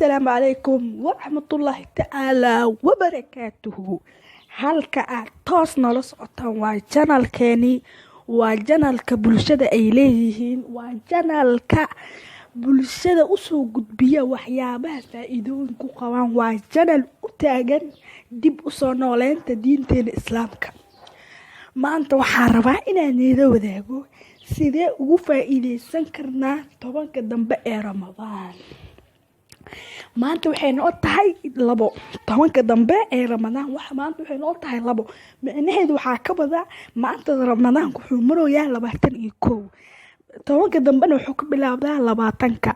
السلام عليكم ورحمة الله تعالى وبركاته. halka aad toos nala socotaan waa channelkeeni, waa channelka bulshada ay leeyihiin, waa channelka bulshada u soo gudbiya waxyaabaha faa'iidooyin ku qabaan, waa channel u taagan dib u soo nooleynta diinteena islaamka. maanta waxaan rabaa inaan idin wadaago sidee ugu faa'iideysan karnaa tobanka dambe ee Ramadaan. maanta waxay noo tahay 2 tobanka dambe ee Ramadaan. maanta waxay noo tahay 2 macnaheedu waxaa ka badaa maanta Ramadaanku wuxuu marayaa 21 tobanka dambena wuxuu ka bilaabdaa 20ka.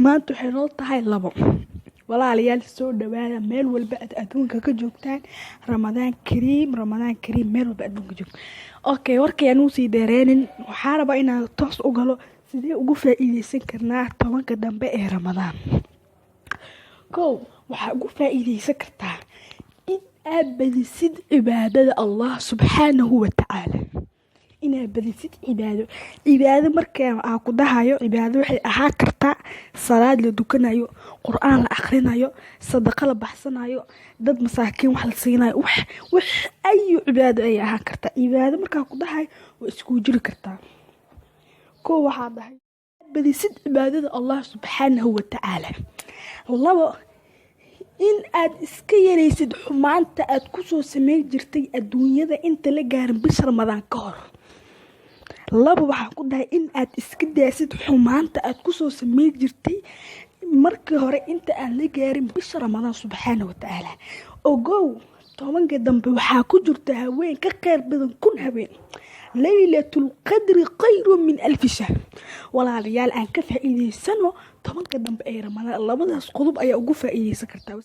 maanta waxay noo tahay 2 walaalayaal soo dhawaada meel walba aad adduunka ka joogtaan. Ramadaan kariim meel walba adduunka joogto. okay warkayaan u sii dheereenin, waxaan rabaa inaan toos u galo sidee ugu faa'iideysan karnaa tobanka dambe ee Ramadaan. waxaa ugu faa'iideysan kartaa in aad badisid cibaadada Allah subxaanahu wa ta'ala. inaad badisid cibaado markaa aan ku dhahayo cibaado waxay ahaan kartaa salaad la dukanayo, qur'aan la akhrinayo, sadaqa la baxsanayo, dad masaakiin wax la siinayo, wax ay cibaado ay ahaan kartaa. cibaado markaa ku dhahayo waa isku jiri kartaa. waxaa dhahay badisid cibaadada Allah subxaanahu wa ta'ala. 2 in aad iska yareysid xumaanta aad ku soo sameyn jirtay adduunyada inta la gaarin bisha Ramadaan ka hor. 2 waxaa ku dhahay in aad iska daasid xumaanta aad ku soo sameyn jirtay markii hore inta aan la gaarin bisha Ramadaan subxaanahu wa ta'ala. ogow tobanka dambe waxaa ku jirta haween ka khayr badan 1000 haween. laylatul qadri khayrun min 1000 shahr. walaalayaal aan ka faa'iideysano tobanka dambe ee Ramadaan. labadaas qodob ayaa ugu faa'iideysan kartaa.